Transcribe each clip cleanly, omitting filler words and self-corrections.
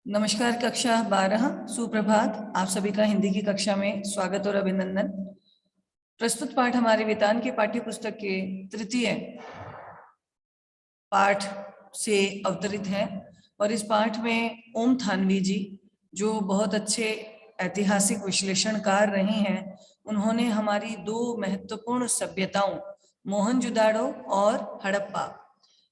नमस्कार। कक्षा 12 सुप्रभात। आप सभी का हिंदी की कक्षा में स्वागत और अभिनंदन। प्रस्तुत पाठ हमारे वेदांत के पाठ्य पुस्तक के तृतीय पाठ से अवतरित है और इस पाठ में ओम थानवी जी, जो बहुत अच्छे ऐतिहासिक विश्लेषणकार रहे हैं, उन्होंने हमारी दो महत्वपूर्ण सभ्यताओं मोहनजोदाड़ो और हड़प्पा,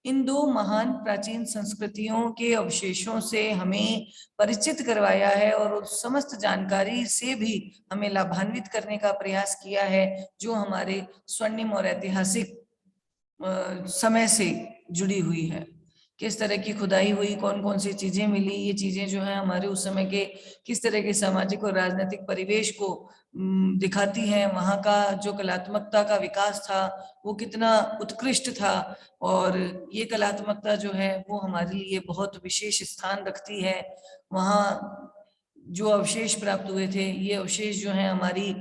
इन दो महान प्राचीन संस्कृतियों के अवशेषों से हमें परिचित करवाया है और उस समस्त जानकारी से भी हमें लाभान्वित करने का प्रयास किया है जो हमारे स्वर्णिम और ऐतिहासिक समय से जुड़ी हुई है। किस तरह की खुदाई हुई, कौन कौन सी चीजें मिली, ये चीजें जो है हमारे उस समय के किस तरह के सामाजिक और राजनीतिक परिवेश को दिखाती हैं। वहाँ का जो कलात्मकता का विकास था वो कितना उत्कृष्ट था और ये कलात्मकता जो है वो हमारे लिए बहुत विशेष स्थान रखती है। वहाँ जो अवशेष प्राप्त हुए थे, ये अवशेष जो है हमारी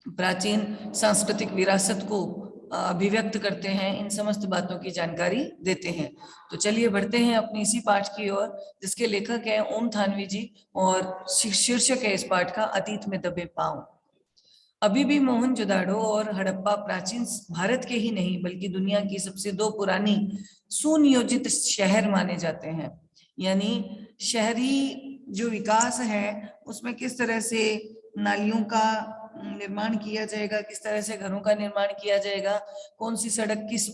प्राचीन सांस्कृतिक विरासत को अभिव्यक्त करते हैं, इन समस्त बातों की जानकारी देते हैं। तो चलिए बढ़ते हैं अपनी इसी पाठ की ओर, जिसके लेखक हैं ओम थानवी जी और शीर्षक है इस पाठ का अतीत में दबे पांव। अभी भी मोहनजोदाड़ो और हड़प्पा प्राचीन भारत के ही नहीं बल्कि दुनिया की सबसे दो पुरानी सुनियोजित शहर माने जाते हैं। यानी शहरी जो विकास है उसमें किस तरह से नालियों का निर्माण किया जाएगा, किस तरह से घरों का निर्माण किया जाएगा, कौन सी सड़क किस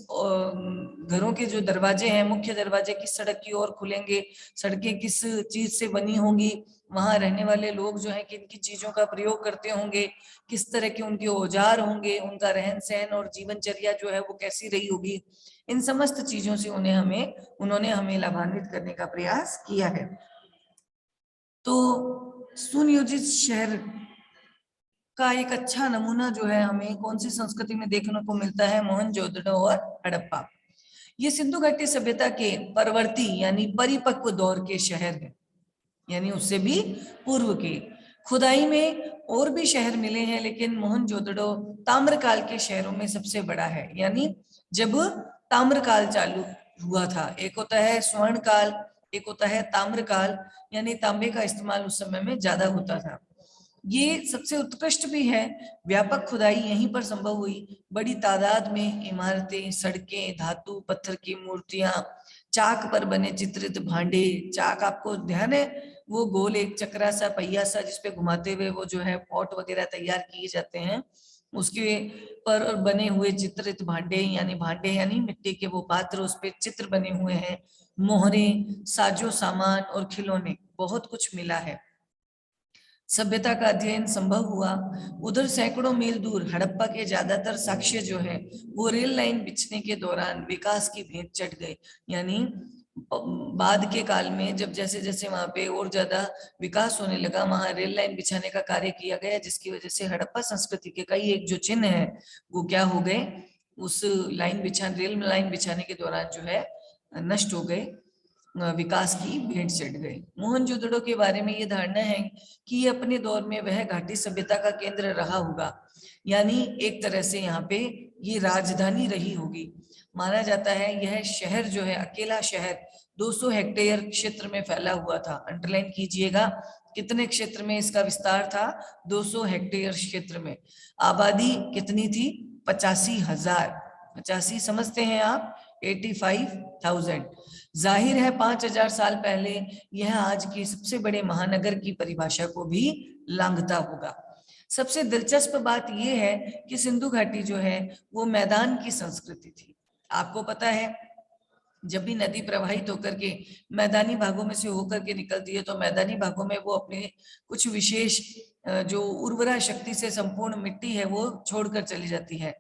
घरों के जो दरवाजे हैं, मुख्य दरवाजे किस सड़क की ओर खुलेंगे, सड़कें किस चीज से बनी होंगी, वहां रहने वाले लोग जो है किन किन चीजों का प्रयोग करते होंगे, किस तरह के उनके औजार होंगे, उनका रहन सहन और जीवनचर्या जो है वो कैसी रही होगी, इन समस्त चीजों से उन्होंने हमें लाभान्वित करने का प्रयास किया है। तो सुनियोजित शहर का एक अच्छा नमूना जो है हमें कौन सी संस्कृति में देखने को मिलता है, मोहनजोदड़ो और हड़प्पा। ये सिंधु घाटी सभ्यता के परवर्ती यानी परिपक्व दौर के शहर है, यानी उससे भी पूर्व के। खुदाई में और भी शहर मिले हैं लेकिन मोहनजोदड़ो ताम्रकाल के शहरों में सबसे बड़ा है। यानी जब ताम्रकाल चालू हुआ था, एक होता है स्वर्ण काल, एक होता है ताम्रकाल, यानी तांबे का इस्तेमाल उस समय में ज्यादा होता था। ये सबसे उत्कृष्ट भी है। व्यापक खुदाई यहीं पर संभव हुई। बड़ी तादाद में इमारतें, सड़कें, धातु पत्थर की मूर्तियां, चाक पर बने चित्रित भांडे। चाक आपको ध्यान है, वो गोल एक चक्रा सा पहिया सा जिसपे घुमाते हुए वो जो है पॉट वगैरह तैयार किए जाते हैं, उसके पर बने हुए चित्रित भांडे यानी मिट्टी के वो पात्र, उस पे चित्र बने हुए हैं। मोहरे, साजो सामान और खिलौने, बहुत कुछ मिला है। सभ्यता का अध्ययन संभव हुआ। उधर सैकड़ों मील दूर हड़प्पा के ज्यादातर साक्ष्य जो है वो रेल लाइन बिछने के दौरान विकास की भेंट चढ़ गए। यानी बाद के काल में जब जैसे जैसे वहां पे और ज्यादा विकास होने लगा, वहां रेल लाइन बिछाने का कार्य किया गया, जिसकी वजह से हड़प्पा संस्कृति के कई एक जो चिन्ह है वो क्या हो गए, उस रेल लाइन बिछाने के दौरान जो है नष्ट हो गए, विकास की भेंट चढ़ गए। मोहनजोदड़ो के बारे में ये धारणा है कि ये अपने दौर में वह घाटी सभ्यता का केंद्र रहा होगा, यानी एक तरह से यहाँ पे ये राजधानी रही होगी। माना जाता है यह शहर जो है, अकेला शहर 200 हेक्टेयर क्षेत्र में फैला हुआ था। अंडरलाइन कीजिएगा, कितने क्षेत्र में इसका विस्तार था, 200 हेक्टेयर क्षेत्र में। आबादी कितनी थी, 85,000। 85 समझते हैं आप, 85,000। जाहिर है 5,000 साल पहले यह आज के सबसे बड़े महानगर की परिभाषा को भी लांघता होगा। सबसे दिलचस्प बात यह है कि सिंधु घाटी जो है वो मैदान की संस्कृति थी। आपको पता है जब भी नदी प्रवाहित होकर के मैदानी भागों में से होकर के निकलती है तो मैदानी भागों में वो अपने कुछ विशेष जो उर्वरा शक्ति से संपूर्ण मिट्टी है वो छोड़कर चली जाती है।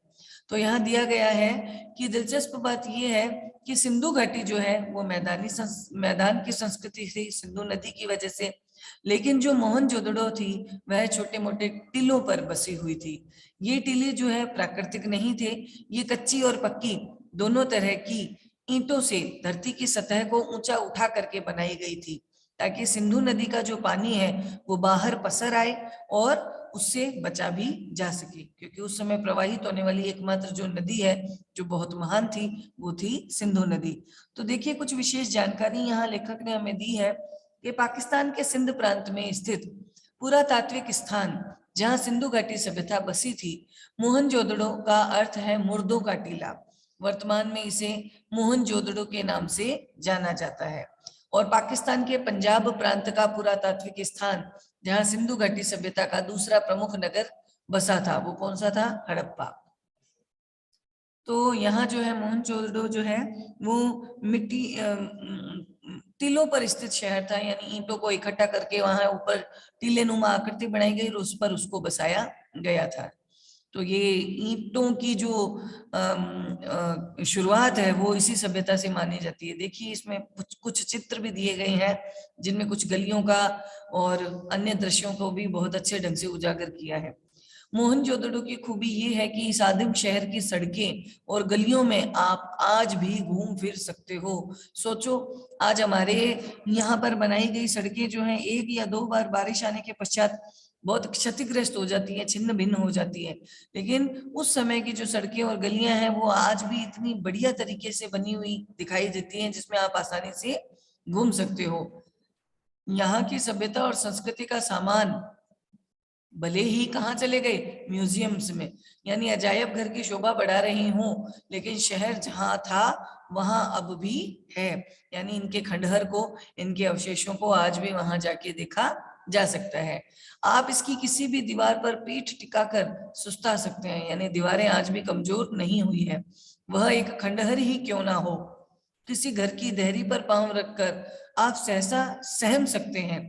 तो यहाँ दिया गया है कि दिलचस्प बात यह है कि सिंधु घाटी जो है वो मैदान की संस्कृति थी सिंधु नदी की वजह से, लेकिन जो मोहनजोदड़ो थी वह छोटे मोटे टीलों पर बसी हुई थी। ये टीले जो है प्राकृतिक नहीं थे, ये कच्ची और पक्की दोनों तरह की ईंटों से धरती की सतह को ऊंचा उठा करके बनाई गई थी, ताकि सिंधु नदी का जो पानी है वो बाहर पसर आए और उससे बचा भी जा सके, क्योंकि उस समय प्रवाहित होने वाली एकमात्र जो नदी है जो बहुत महान थी वो थी सिंधु नदी। तो देखिए कुछ विशेष जानकारी यहाँ लेखक ने हमें दी है कि पाकिस्तान के सिंध प्रांत में स्थित पुरातात्विक स्थान जहां सिंधु घाटी सभ्यता बसी थी, मोहनजोदड़ो का अर्थ है मुर्दों का टीला। वर्तमान में इसे मोहनजोदड़ो के नाम से जाना जाता है। और पाकिस्तान के पंजाब प्रांत का पुरातात्विक स्थान जहां सिंधु घाटी सभ्यता का दूसरा प्रमुख नगर बसा था, वो कौन सा था? हड़प्पा। तो यहाँ जो है मोहनजोदड़ो जो है वो मिट्टी टीलों पर स्थित शहर था, यानी ईंटों को इकट्ठा करके वहां ऊपर टीले नुमा आकृति बनाई गई और उस पर उसको बसाया गया था। तो ये ईंटों की जो शुरुआत है वो इसी सभ्यता से मानी जाती है। देखिए इसमें कुछ चित्र भी दिए गए हैं जिनमें कुछ गलियों का और अन्य दृश्यों को भी बहुत अच्छे ढंग से उजागर किया है। मोहनजोदड़ो की खूबी ये है कि इस आदिम शहर की सड़कें और गलियों में आप आज भी घूम फिर सकते हो। सोचो, आज हमारे यहाँ पर बनाई गई सड़कें जो हैं, एक या दो बार बारिश आने के पश्चात बहुत क्षतिग्रस्त हो जाती है, छिन्न भिन्न हो जाती है, लेकिन उस समय की जो सड़कें और गलियां हैं वो आज भी इतनी बढ़िया तरीके से बनी हुई दिखाई देती हैं जिसमें आप आसानी से घूम सकते हो। यहाँ की सभ्यता और संस्कृति का सामान भले ही कहाँ चले गए, म्यूजियम्स में, यानी अजायब घर की शोभा बढ़ा रही हूँ, लेकिन शहर जहाँ था वहां अब भी है, यानी इनके खंडहर को, इनके अवशेषों को आज भी वहां जाके देखा जा सकता है। आप इसकी किसी भी दीवार पर पीठ टिकाकर सुस्ता सकते हैं, यानी दीवारें आज भी कमजोर नहीं हुई है, वह एक खंडहर ही क्यों ना हो। किसी घर की देहरी पर पांव रखकर आप सहसा सहम सकते हैं।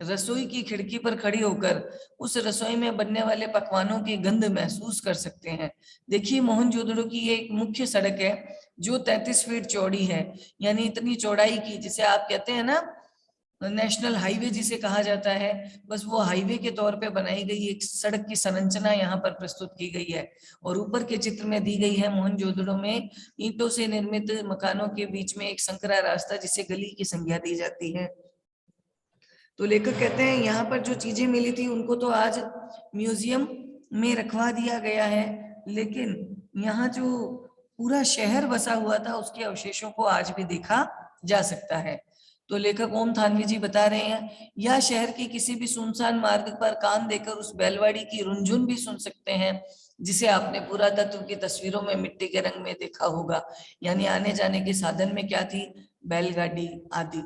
रसोई की खिड़की पर खड़ी होकर उस रसोई में बनने वाले पकवानों की गंध महसूस कर सकते हैं। देखिए मोहनजोदड़ो की ये एक मुख्य सड़क है जो 33 फीट चौड़ी है, यानी इतनी चौड़ाई की, जिसे आप कहते हैं ना नेशनल हाईवे जिसे कहा जाता है, बस वो हाईवे के तौर पे बनाई गई एक सड़क की संरचना यहाँ पर प्रस्तुत की गई है। और ऊपर के चित्र में दी गई है मोहनजोदड़ो में ईंटों से निर्मित मकानों के बीच में एक संकरा रास्ता जिसे गली की संज्ञा दी जाती है। तो लेखक कहते हैं यहाँ पर जो चीजें मिली थी उनको तो आज म्यूजियम में रखवा दिया गया है, लेकिन यहाँ जो पूरा शहर बसा हुआ था उसके अवशेषों को आज भी देखा जा सकता है। तो लेखक ओम थानवी जी बता रहे हैं, या शहर की किसी भी सुनसान मार्ग पर कान देकर उस बैलगाड़ी की रुनझुन भी सुन सकते हैं जिसे आपने पुरातत्व की तस्वीरों में मिट्टी के रंग में देखा होगा, यानी आने जाने के साधन में क्या थी? बैलगाड़ी आदि।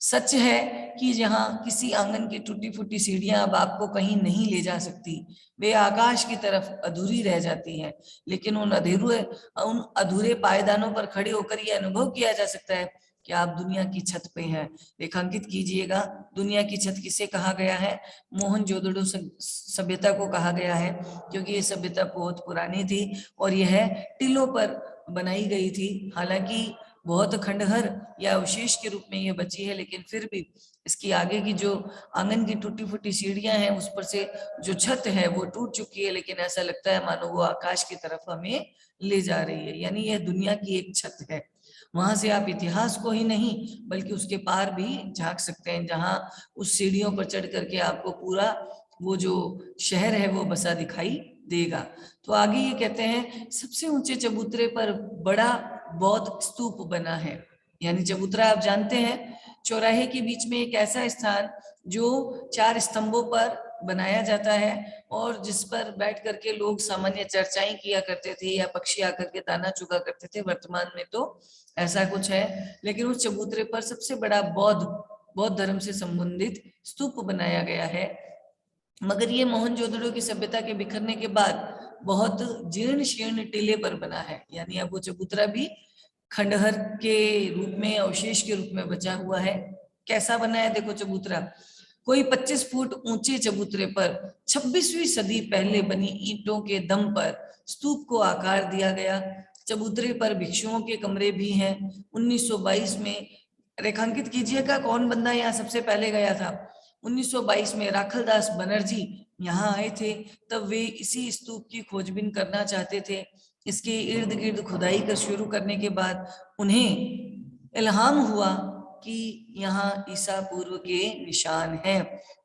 सच है कि जहाँ किसी आंगन की टूटी फूटी सीढ़ियां अब आपको कहीं नहीं ले जा सकती, वे आकाश की तरफ अधूरी रह जाती हैं, लेकिन उन अधूरे पायदानों पर खड़े होकर यह अनुभव किया जा सकता है कि आप दुनिया की छत पे हैं। रेखांकित कीजिएगा, दुनिया की छत किसे कहा गया है? मोहनजोदड़ो सभ्यता को कहा गया है, क्योंकि ये सभ्यता बहुत पुरानी थी और यह टीलों पर बनाई गई थी। हालांकि बहुत खंडहर या अवशेष के रूप में ये बची है, लेकिन फिर भी इसकी आगे की जो आंगन की टूटी फूटी सीढ़ियां हैं उस पर से जो छत है वो टूट चुकी है, लेकिन ऐसा लगता है मानो वो आकाश की तरफ हमें ले जा रही है, यानी यह दुनिया की एक छत है। वहां से आप इतिहास को ही नहीं बल्कि उसके पार भी झांक सकते हैं, जहां उस सीढ़ियों पर चढ़ करके आपको पूरा वो जो शहर है वो बसा दिखाई देगा। तो आगे ये कहते हैं, सबसे ऊंचे चबूतरे पर बड़ा बौद्ध स्तूप बना है, यानी चबूतरा आप जानते हैं, चौराहे के बीच में एक ऐसा स्थान जो 4 स्तंभों पर बनाया जाता है और जिस पर बैठ करके लोग सामान्य चर्चाएं किया करते थे या पक्षी आकर के दाना चुगा करते थे। वर्तमान में तो ऐसा कुछ है, लेकिन उस चबूतरे पर सबसे बड़ा बौद्ध धर्म से संबंधित स्तूप बनाया गया है। मगर ये मोहनजोदड़ो की सभ्यता के बिखरने के बाद बहुत जीर्ण शीर्ण टीले पर बना है, यानी अब वो चबूतरा भी खंडहर के रूप में, अवशेष के रूप में बचा हुआ है। कैसा बना है देखो चबूतरा, कोई 25 फुट ऊंचे चबूतरे पर 26वीं सदी पहले बनी ईंटों के दम पर स्तूप को आकार दिया गया। चबूतरे पर भिक्षुओं के कमरे भी हैं। 1922 में रेखांकित कीजिएगा कौन बंदा यहाँ सबसे पहले गया था। 1922 में राखलदास बनर्जी यहाँ आए थे, तब वे इसी स्तूप की खोजबीन करना चाहते थे। इसके इर्द गिर्द खुदाई कर शुरू करने के बाद उन्हें इल्हाम हुआ कि यहाँ ईसा पूर्व के निशान हैं,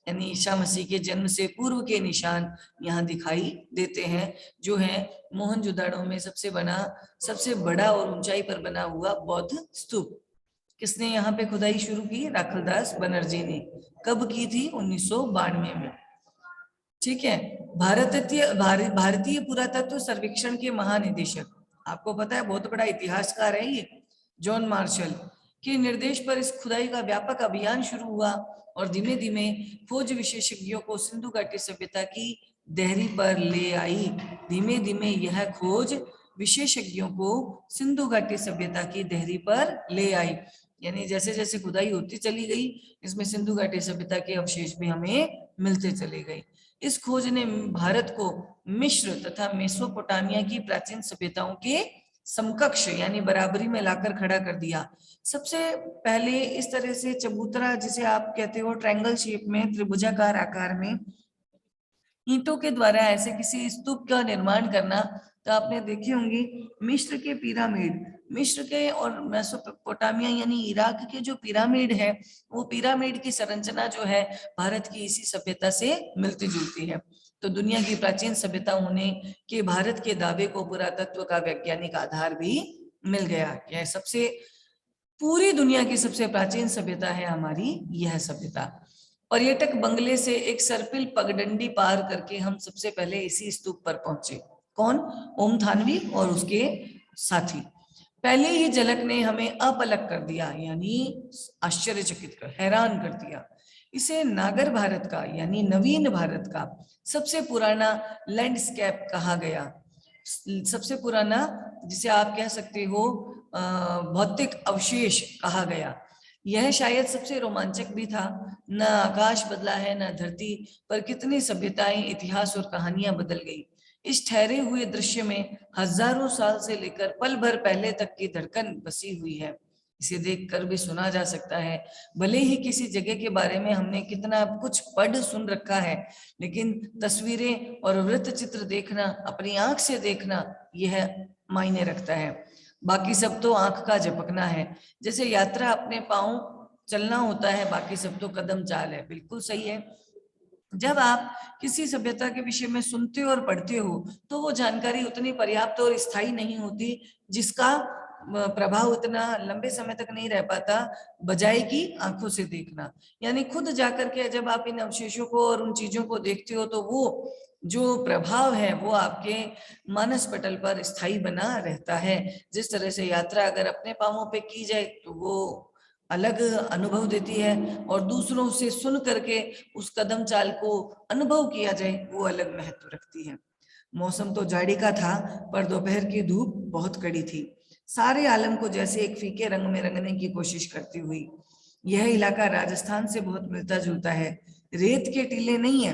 यानी ईसा मसीह के जन्म से पूर्व के निशान यहाँ दिखाई देते हैं, जो है मोहनजोदड़ो में सबसे बड़ा और ऊंचाई पर बना हुआ बौद्ध स्तूप। किसने यहाँ पे खुदाई शुरू की? राखलदास बनर्जी ने। कब की थी? 1992 में। ठीक है। भारतीय पुरातत्व सर्वेक्षण के महानिदेशक, आपको पता है बहुत बड़ा इतिहासकार है ये, जॉन मार्शल के निर्देश पर इस खुदाई का व्यापक अभियान शुरू हुआ और धीमे धीमे खोज विशेषज्ञों को सिंधु घाटी सभ्यता की देहरी पर ले आई। धीमे धीमे यह खोज विशेषज्ञों को सिंधु घाटी सभ्यता की देहरी पर ले आई, यानी जैसे जैसे खुदाई होती चली गई इसमें सिंधु घाटी सभ्यता के अवशेष भी हमें मिलते चले गए। इस खोज ने भारत को मिस्र तथा मेसोपोटामिया की प्राचीन सभ्यताओं के समकक्ष यानी बराबरी में लाकर खड़ा कर दिया। सबसे पहले इस तरह से चबूतरा, जिसे आप कहते हो ट्रायंगल शेप में, त्रिभुजाकार आकार में ईंटों के द्वारा ऐसे किसी स्तूप का निर्माण करना, तो आपने देखी होंगी मिस्र के पिरामिड, मिस्र के और मेसोपोटामिया यानी इराक के जो पिरामिड है, वो पिरामिड की संरचना जो है भारत की इसी सभ्यता से मिलती जुलती है। तो दुनिया की प्राचीन सभ्यता होने के भारत के दावे को पुरातत्व का वैज्ञानिक आधार भी मिल गया। यह सबसे पूरी दुनिया की सबसे प्राचीन सभ्यता है हमारी यह सभ्यता। पर्यटक बंगले से एक सर्पिल पगडंडी पार करके हम सबसे पहले इसी स्तूप पर पहुंचे। कौन? ओम थानवी और उसके साथी। पहले ही झलक ने हमें अपलक कर दिया, यानी आश्चर्यचकित कर, हैरान कर दिया। इसे नागर भारत का यानी नवीन भारत का सबसे पुराना लैंडस्केप कहा गया। सबसे पुराना, जिसे आप कह सकते हो भौतिक अवशेष कहा गया। यह शायद सबसे रोमांचक भी था। न आकाश बदला है न धरती, पर कितनी सभ्यताएं, इतिहास और कहानियां बदल गई। इस ठहरे हुए दृश्य में हजारों साल से लेकर पल भर पहले तक की धड़कन बसी हुई है। इसे देखकर भी सुना जा सकता है। भले ही किसी जगह के बारे में हमने कितना कुछ पढ़ सुन रखा है, लेकिन तस्वीरें और वृत्त चित्र देखना, अपनी आंख से देखना, यह मायने रखता है। बाकी सब तो आंख का झपकना है। जैसे यात्रा अपने पांव चलना होता है, बाकी सब तो कदम चाल है। बिल्कुल सही है। जब आप किसी सभ्यता के विषय में सुनते हो और पढ़ते हो, तो वो जानकारी उतनी पर्याप्त और स्थायी नहीं होती, जिसका प्रभाव इतना लंबे समय तक नहीं रह पाता, बजाय कि आंखों से देखना। यानी खुद जाकर के जब आप इन अवशेषों को और उन चीजों को देखते हो, तो वो जो प्रभाव है वो आपके मानस पटल पर स्थायी बना रहता है। जिस तरह से यात्रा अगर अपने पांवों पे की जाए तो वो अलग अनुभव देती है, और दूसरों से सुन करके उस कदम चाल को अनुभव किया जाए वो अलग महत्व रखती है। मौसम तो जाड़ी का था, पर दोपहर की धूप बहुत कड़ी थी, सारे आलम को जैसे एक फीके रंग में रंगने की कोशिश करती हुई। यह इलाका राजस्थान से बहुत मिलता जुलता है। रेत के टीले नहीं है,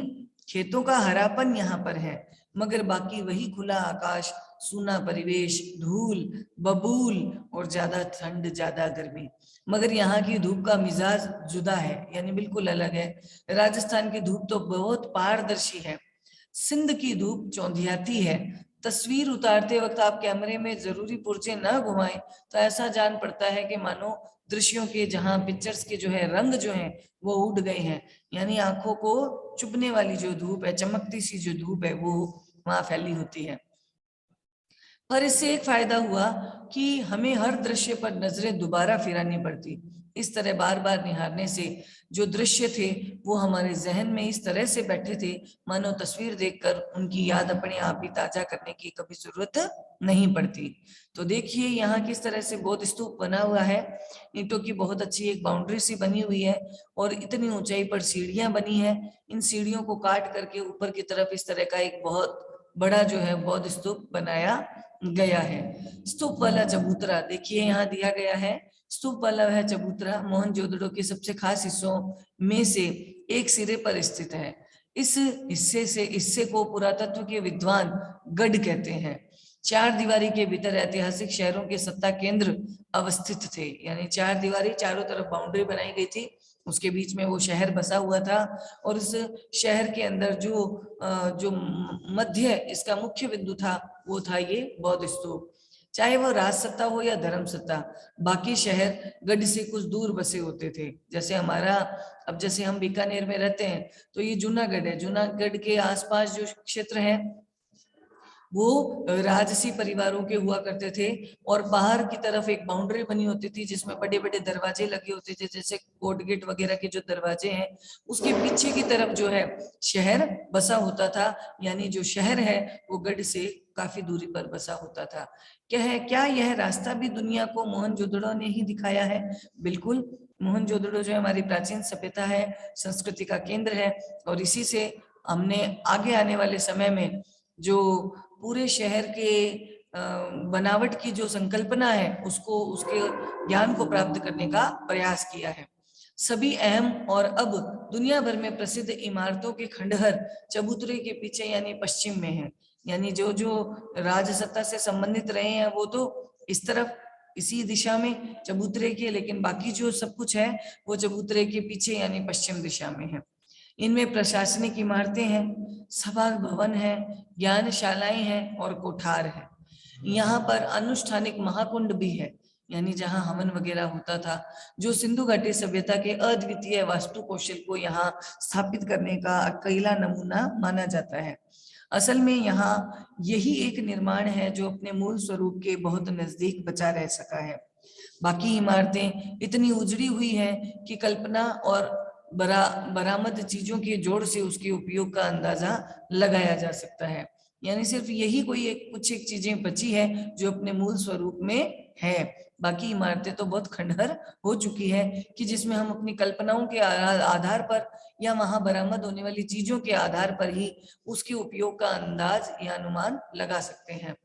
खेतों का हरापन यहाँ पर है, मगर बाकी वही खुला आकाश, सूना परिवेश, धूल, बबूल और ज्यादा ठंड, ज्यादा गर्मी। मगर यहाँ की धूप का मिजाज जुदा है, यानी बिल्कुल अलग है। राजस्थान की धूप तो बहुत पारदर्शी है, सिंध की धूप चौंधियाती है। तस्वीर उतारते वक्त आप कैमरे में जरूरी पुर्जे न घुमाएं, तो ऐसा जान पड़ता है कि मानो दृश्यों के, जहां पिक्चर्स के जो है रंग जो है वो उड़ गए हैं। यानी आंखों को चुभने वाली जो धूप है, चमकती सी जो धूप है, वो वहां फैली होती है। पर इससे एक फायदा हुआ कि हमें हर दृश्य पर नजरें दोबारा फिरानी पड़ती। इस तरह बार बार निहारने से जो दृश्य थे वो हमारे जहन में इस तरह से बैठे थे, मानो तस्वीर देखकर उनकी याद अपने आप ही ताजा करने की कभी जरूरत नहीं पड़ती। तो देखिए यहाँ किस तरह से बौद्ध स्तूप बना हुआ है। ईंटों की बहुत अच्छी एक बाउंड्री सी बनी हुई है, और इतनी ऊंचाई पर सीढ़ियां बनी है। इन सीढ़ियों को काट करके ऊपर की तरफ इस तरह का एक बहुत बड़ा जो है बौद्ध स्तूप बनाया गया है। स्तूप वाला चबूतरा देखिए यहाँ दिया गया है। स्तूप वाला वह चबूतरा मोहनजोदड़ो के सबसे खास हिस्सों में से एक सिरे पर स्थित है। इस हिस्से को पुरातत्व के विद्वान गढ़ कहते हैं। चार दीवारी के भीतर ऐतिहासिक शहरों के सत्ता केंद्र अवस्थित थे, यानी चार दीवारी, चारों तरफ बाउंड्री बनाई गई थी, उसके बीच में वो शहर बसा हुआ था। और उस शहर के अंदर जो मध्य इसका मुख्य बिंदु था वो था ये बौद्ध स्तूप। चाहे वो राज सत्ता हो या धर्म सत्ता, बाकी शहर गढ़ से कुछ दूर बसे होते थे। जैसे हमारा, अब जैसे हम बीकानेर में रहते हैं तो ये जूनागढ़ है, जूनागढ़ के आसपास जो क्षेत्र है वो राजसी परिवारों के हुआ करते थे और बाहर की तरफ एक बाउंड्री बनी होती थी जिसमें बड़े बड़े दरवाजे लगे होते थे, जैसे कोर्ट गेट वगैरह के जो दरवाजे हैं, उसके पीछे की तरफ जो है शहर बसा होता था। यानी जो शहर है वो गढ़ से काफी दूरी पर बसा होता था। क्या यह रास्ता भी दुनिया को मोहनजोदड़ो ने ही दिखाया है? बिल्कुल। मोहनजोदड़ो जो हमारी प्राचीन सभ्यता है, संस्कृति का केंद्र है, और इसी से हमने आगे आने वाले समय में जो पूरे शहर के बनावट की जो संकल्पना है उसको, उसके ज्ञान को प्राप्त करने का प्रयास किया है। सभी अहम और अब दुनिया भर में प्रसिद्ध इमारतों के खंडहर चबूतरे के पीछे यानी पश्चिम में है। यानी जो जो राजसत्ता से संबंधित रहे हैं वो तो इस तरफ इसी दिशा में चबूतरे के, लेकिन बाकी जो सब कुछ है वो चबूतरे के पीछे यानी पश्चिम दिशा में है। इनमें प्रशासनिक इमारतें हैं, सभा भवन है, ज्ञानशालाएं हैं और कोठार है। यहाँ पर अनुष्ठानिक महाकुंड भी है, यानी जहाँ हवन वगैरह होता था, जो सिंधु घाटी सभ्यता के अद्वितीय वास्तु कौशल को यहाँ स्थापित करने का अकेला नमूना माना जाता है। असल में यहाँ यही एक निर्माण है जो अपने मूल स्वरूप के बहुत नजदीक बचा रह सका है। बाकी इमारतें इतनी उजड़ी हुई हैं कि कल्पना और बरामद चीजों के जोड़ से उसके उपयोग का अंदाजा लगाया जा सकता है। यानी सिर्फ यही कोई कुछ एक चीजें बची है जो अपने मूल स्वरूप में है। बाकी इमारतें तो बहुत खंडहर हो चुकी है कि जिसमें हम अपनी कल्पनाओं के आधार पर या वहां बरामद होने वाली चीजों के आधार पर ही उसके उपयोग का अंदाज या अनुमान लगा सकते हैं।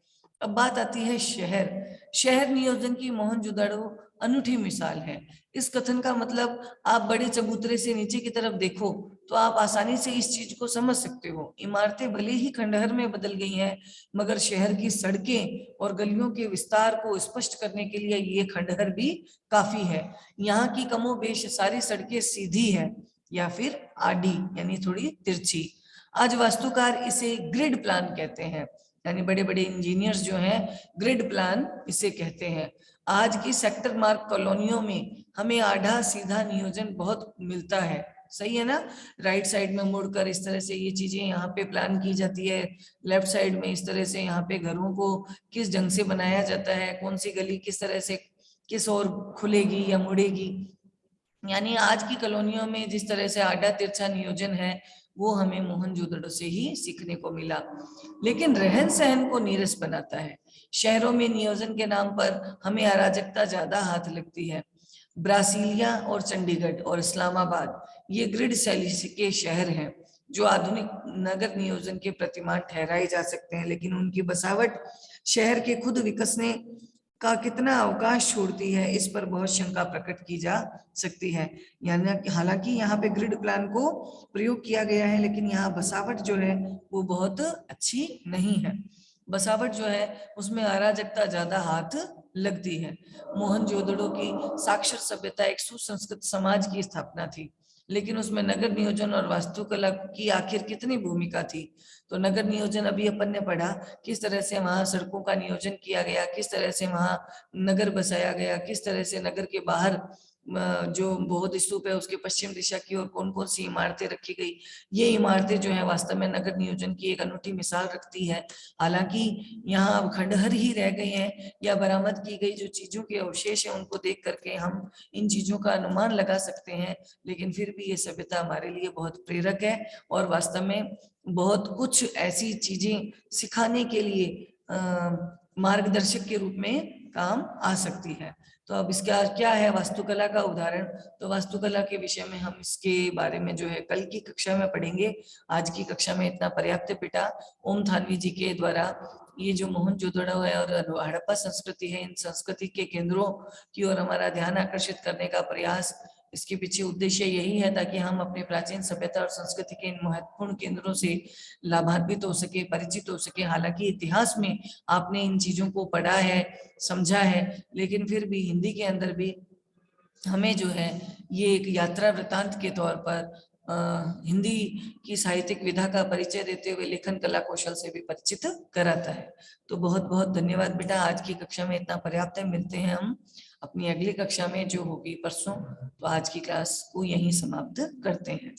अब बात आती है शहर। शहर नियोजन की मोहनजोदड़ो अनूठी मिसाल है। इस कथन का मतलब आप बड़े चबूतरे से नीचे की तरफ देखो तो आप आसानी से इस चीज को समझ सकते हो। इमारतें भले ही खंडहर में बदल गई हैं, मगर शहर की सड़कें और गलियों के विस्तार को स्पष्ट करने के लिए ये खंडहर भी काफी है। यहाँ की कमोबेश सारी सड़कें सीधी है या फिर आडी यानी थोड़ी तिरछी। आज वास्तुकार इसे ग्रिड प्लान कहते हैं, यानी बड़े बड़े इंजीनियर्स जो हैं ग्रिड प्लान इसे कहते हैं। आज की सेक्टर मार्क कॉलोनियों में हमें आधा सीधा नियोजन बहुत मिलता है, सही है ना। राइट साइड में मुड़कर इस तरह से ये चीजें यहाँ पे प्लान की जाती है, लेफ्ट साइड में इस तरह से यहाँ पे घरों को किस ढंग से बनाया जाता है, कौन सी गली किस तरह से किस ओर खुलेगी या मुड़ेगी। यानी आज की कॉलोनियों में जिस तरह से आड़ा तिरछा नियोजन है वो हमें मोहनजोदड़ो से ही सीखने को मिला, लेकिन रहन सहन को नीरस बनाता है। शहरों में नियोजन के नाम पर हमें अराजकता ज्यादा हाथ लगती है। ब्रासीलिया और चंडीगढ़ और इस्लामाबाद ये ग्रिड शैली के शहर हैं जो आधुनिक नगर नियोजन के प्रतिमान ठहराए जा सकते हैं, लेकिन उनकी बसावट शहर के खुद विकसने का कितना अवकाश छोड़ती है इस पर बहुत शंका प्रकट की जा सकती है। यानी हालांकि यहाँ पे ग्रिड प्लान को प्रयोग किया गया है, लेकिन यहाँ बसावट जो है वो बहुत अच्छी नहीं है। बसावट जो है उसमें अराजकता ज्यादा हाथ लगती है। मोहनजोदड़ो की साक्षर सभ्यता एक सुसंस्कृत समाज की स्थापना थी, लेकिन उसमें नगर नियोजन और वास्तुकला की आखिर कितनी भूमिका थी। तो नगर नियोजन अभी अपन ने पढ़ा, किस तरह से वहां सड़कों का नियोजन किया गया, किस तरह से वहां नगर बसाया गया, किस तरह से नगर के बाहर जो बौद्ध स्तूप है उसके पश्चिम दिशा की ओर कौन कौन सी इमारतें रखी गई। ये इमारतें जो है वास्तव में नगर नियोजन की एक अनूठी मिसाल रखती है। हालांकि यहाँ अब खंडहर ही रह गए हैं या बरामद की गई जो चीजों के अवशेष है उनको देख करके हम इन चीजों का अनुमान लगा सकते हैं, लेकिन फिर भी ये सभ्यता हमारे लिए बहुत प्रेरक है और वास्तव में बहुत कुछ ऐसी चीजें सिखाने के लिए मार्गदर्शक के रूप में काम आ सकती है। तो अब इसका क्या है वास्तुकला का उदाहरण, तो वास्तुकला के विषय में हम इसके बारे में जो है कल की कक्षा में पढ़ेंगे। आज की कक्षा में इतना पर्याप्त बेटा। ओम थानवी जी के द्वारा ये जो मोहनजोदड़ो है और हड़प्पा संस्कृति है, इन संस्कृति के केंद्रों की ओर हमारा ध्यान आकर्षित करने का प्रयास, इसके पीछे उद्देश्य यही है ताकि हम अपने प्राचीन सभ्यता और संस्कृति के इन महत्वपूर्ण केंद्रों से लाभान्वित हो सके, परिचित हो सके। हालांकि इतिहास में आपने इन चीजों को पढ़ा है, समझा है, लेकिन फिर भी हिंदी के अंदर भी हमें जो है ये एक यात्रा वृतांत के तौर पर हिंदी की साहित्यिक विधा का परिचय देते हुए लेखन कला कौशल से भी परिचित कराता है। तो बहुत बहुत धन्यवाद बेटा। आज की कक्षा में इतना पर्याप्त है। मिलते हैं हम अपनी अगली कक्षा में जो होगी परसों। तो आज की क्लास को यहीं समाप्त करते हैं।